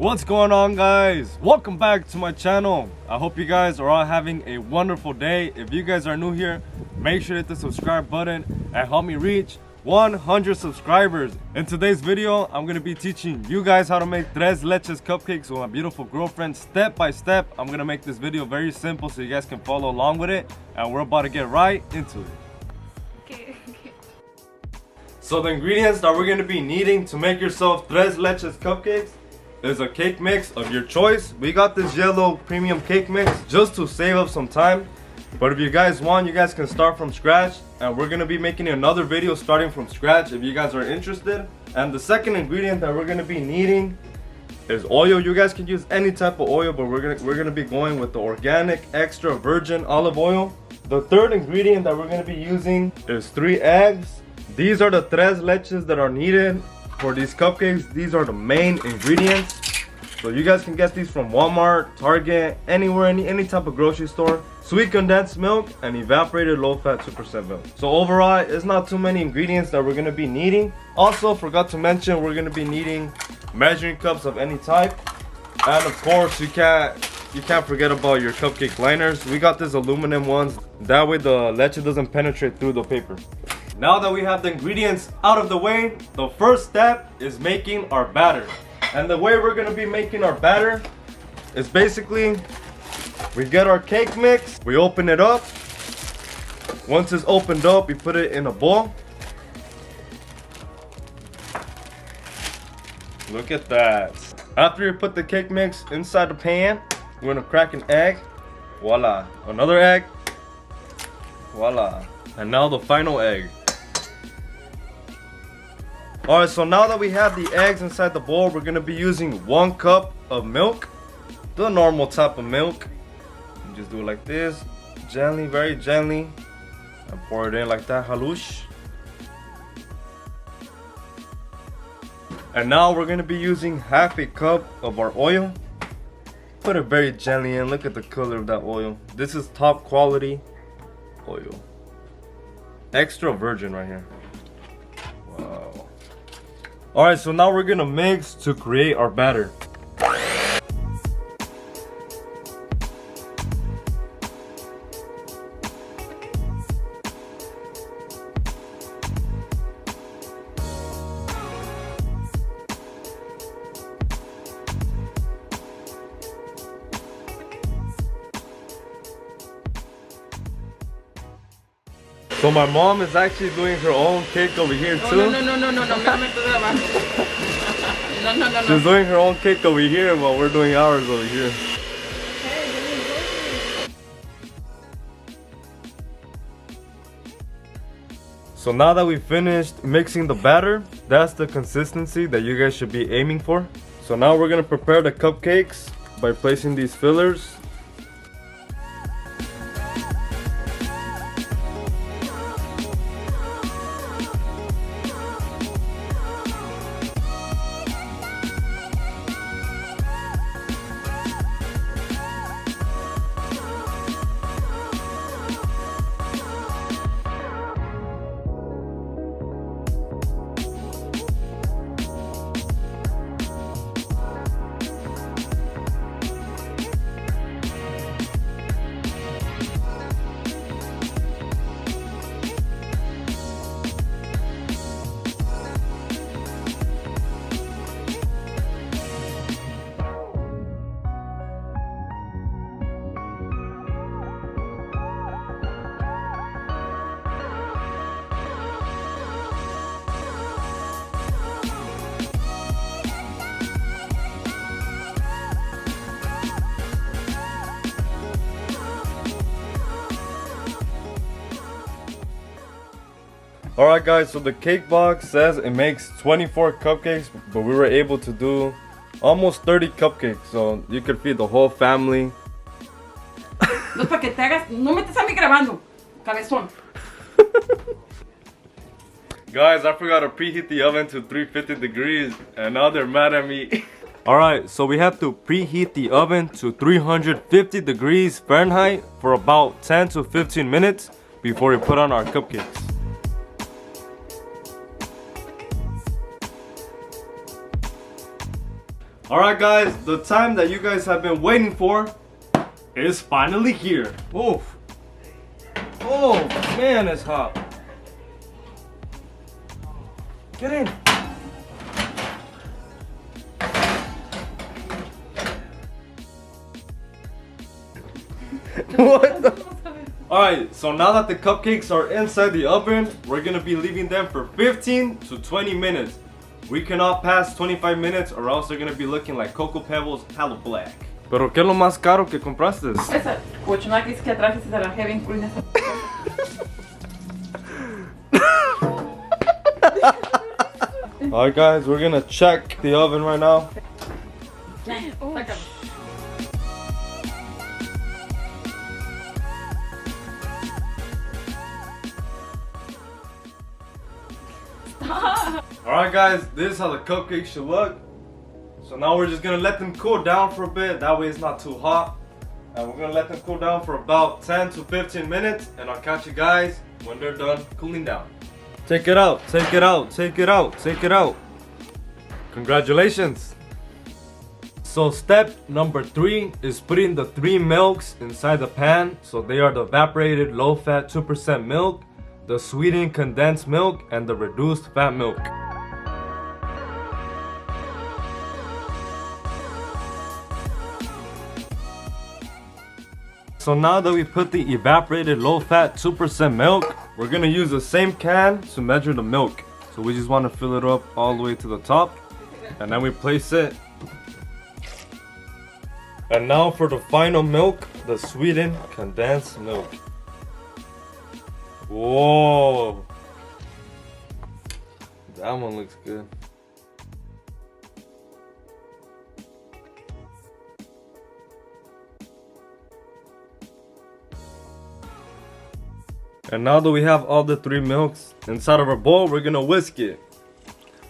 What's going on, guys? Welcome back to my channel. I hope you guys are all having a wonderful day. If you guys are new here, make sure to hit the subscribe button and help me reach 100 subscribers. In today's video, I'm gonna be teaching you guys how to make Tres Leches Cupcakes with my beautiful girlfriend step by step. I'm gonna make this video very simple so you guys can follow along with it, and we're about to get right into it. Okay. So the ingredients that we're gonna be needing to make yourself Tres Leches Cupcakes is a cake mix of your choice. We got this yellow premium cake mix just to save up some time. But if you guys want, you guys can start from scratch, and we're gonna be making another video starting from scratch if you guys are interested. And the second ingredient that we're gonna be needing is oil. You guys can use any type of oil, but we're gonna be going with the organic extra virgin olive oil. The third ingredient that we're gonna be using is 3 eggs. These are the tres leches that are needed for these cupcakes. These are the main ingredients. So you guys can get these from Walmart, Target, anywhere, any type of grocery store. Sweet condensed milk and evaporated low-fat 2% milk. So overall, it's not too many ingredients that we're gonna be needing. Also, forgot to mention, we're gonna be needing measuring cups of any type. And of course, you can't forget about your cupcake liners. We got these aluminum ones. That way the leche doesn't penetrate through the paper. Now that we have the ingredients out of the way, the first step is making our batter. And the way we're gonna be making our batter is basically, we get our cake mix, we open it up. Once it's opened up, we put it in a bowl. Look at that. After you put the cake mix inside the pan, we're gonna crack an egg. Voila. Another egg. Voila. And now the final egg. Alright, so now that we have the eggs inside the bowl, we're gonna be using 1 cup of milk. The normal type of milk. You just do it like this, gently, very gently, and pour it in like that, halush. And now we're gonna be using half a cup of our oil. Put it very gently in. Look at the color of that oil. This is top quality oil. Extra virgin right here. Wow. Alright, so now we're gonna mix to create our batter. So my mom is actually doing her own cake over here too. No. She's doing her own cake over here while we're doing ours over here. So now that we finished mixing the batter, that's the consistency that you guys should be aiming for. So now we're gonna prepare the cupcakes by placing these fillers. Alright guys, so the cake box says it makes 24 cupcakes, but we were able to do almost 30 cupcakes, so you could feed the whole family. No es para que te hagas, no me estés a mí grabando, cabezón. Guys, I forgot to preheat the oven to 350 degrees, and now they're mad at me. Alright, so we have to preheat the oven to 350 degrees Fahrenheit for about 10 to 15 minutes before we put on our cupcakes. Alright guys, the time that you guys have been waiting for is finally here. Oof. Oh man, it's hot. Get in. What the? Alright, so now that the cupcakes are inside the oven, we're gonna be leaving them for 15 to 20 minutes. We cannot pass 25 minutes or else they're gonna be looking like Cocoa Pebbles hella black. Pero ¿qué es lo más caro que compraste? Esa cochona que es que atrás se la dejé bien cool en esa. Alright guys, we're gonna check the oven right now. Sácalo. Alright guys, this is how the cupcakes should look. So now we're just gonna let them cool down for a bit, that way it's not too hot. And we're gonna let them cool down for about 10 to 15 minutes and I'll catch you guys when they're done cooling down. Take it out, take it out, take it out, take it out. Congratulations. So step number 3 is putting the 3 milks inside the pan. So they are the evaporated low-fat 2% milk, the sweetened condensed milk, and the reduced fat milk. So now that we put the evaporated low-fat 2% milk, we're gonna use the same can to measure the milk. So we just want to fill it up all the way to the top, and then we place it. And now for the final milk, the sweetened condensed milk. Whoa, that one looks good. And now that we have all the 3 milks inside of our bowl, we're gonna whisk it.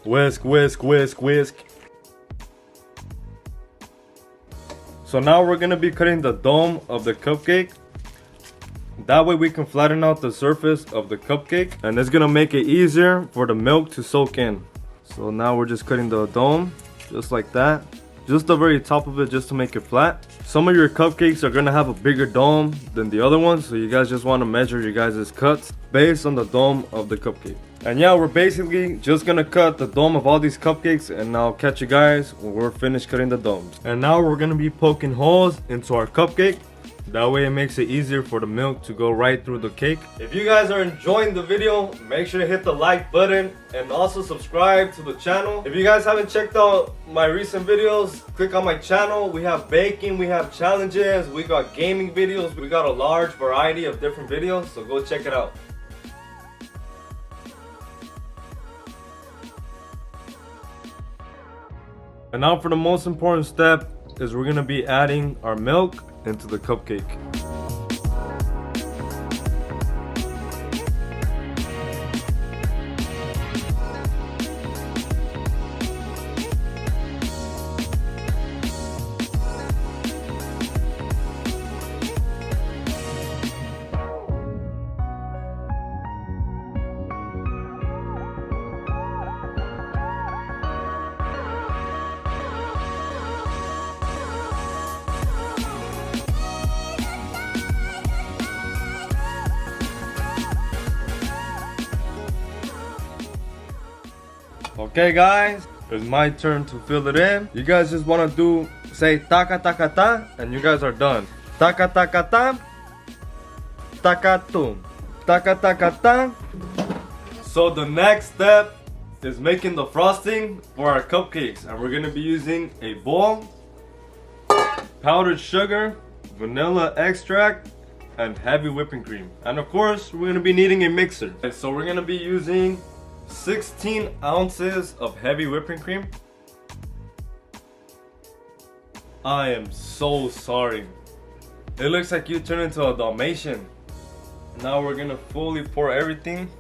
Whisk, whisk, whisk, whisk. So now we're gonna be cutting the dome of the cupcake. That way we can flatten out the surface of the cupcake, and it's gonna make it easier for the milk to soak in. So now we're just cutting the dome, just like that. Just the very top of it, just to make it flat. Some of your cupcakes are gonna have a bigger dome than the other ones, so you guys just wanna measure your guys' cuts based on the dome of the cupcake. And yeah, we're basically just gonna cut the dome of all these cupcakes, and I'll catch you guys when we're finished cutting the domes. And now we're gonna be poking holes into our cupcake. That way it makes it easier for the milk to go right through the cake. If you guys are enjoying the video, make sure to hit the like button and also subscribe to the channel. If you guys haven't checked out my recent videos, click on my channel. We have baking, we have challenges, we got gaming videos, we got a large variety of different videos, so go check it out. And now for the most important step is we're gonna be adding our milk into the cupcake. Okay guys, it's my turn to fill it in. You guys just want to say taka taka ta, and you guys are done. Taka taka ta, taka tum, taka taka ta. So the next step is making the frosting for our cupcakes, and we're gonna be using a bowl, powdered sugar, vanilla extract, and heavy whipping cream. And of course, we're gonna be needing a mixer. So we're gonna be using 16 ounces of heavy whipping cream. I am so sorry. It looks like you turned into a Dalmatian. Now we're gonna fully pour everything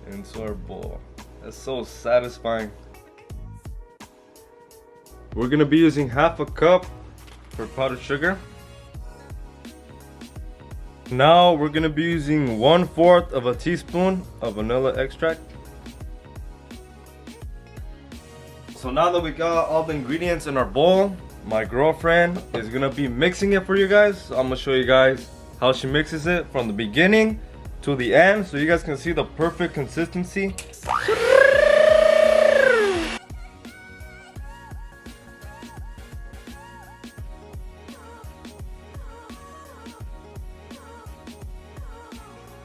into our bowl. That's so satisfying. We're gonna be using half a cup for powdered sugar. Now we're gonna be using 1/4 of a teaspoon of vanilla extract. So so now that we got all the ingredients in our bowl, my girlfriend is gonna be mixing it for you guys. So I'm gonna show you guys how she mixes it from the beginning to the end, so you guys can see the perfect consistency.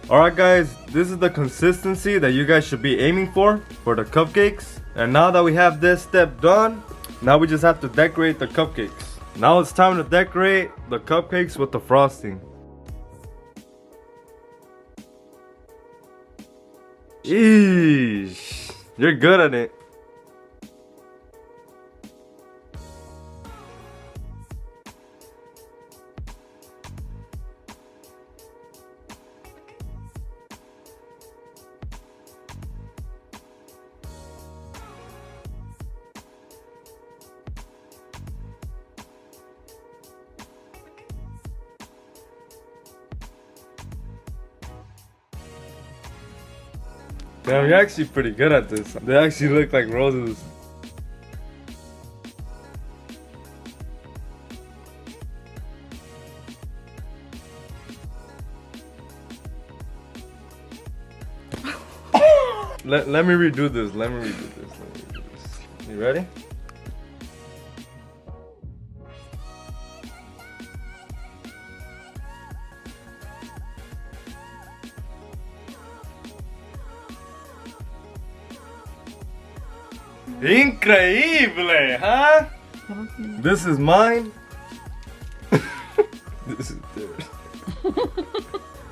Alright guys, this is the consistency that you guys should be aiming for the cupcakes. And now that we have this step done, now we just have to decorate the cupcakes. Now it's time to decorate the cupcakes with the frosting. Eesh, you're good at it. Damn, you're actually pretty good at this. They actually look like roses. Let me redo this. Let me redo this. You ready? Increíble, huh? This is mine. This is theirs.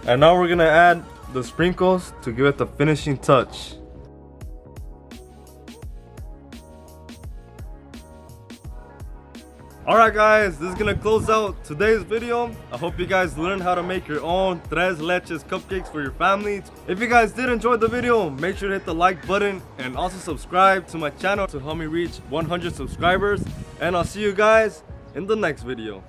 And now we're gonna add the sprinkles to give it the finishing touch. Alright guys, this is gonna close out today's video. I hope you guys learned how to make your own Tres Leches cupcakes for your family. If you guys did enjoy the video, make sure to hit the like button and also subscribe to my channel to help me reach 100 subscribers. And I'll see you guys in the next video.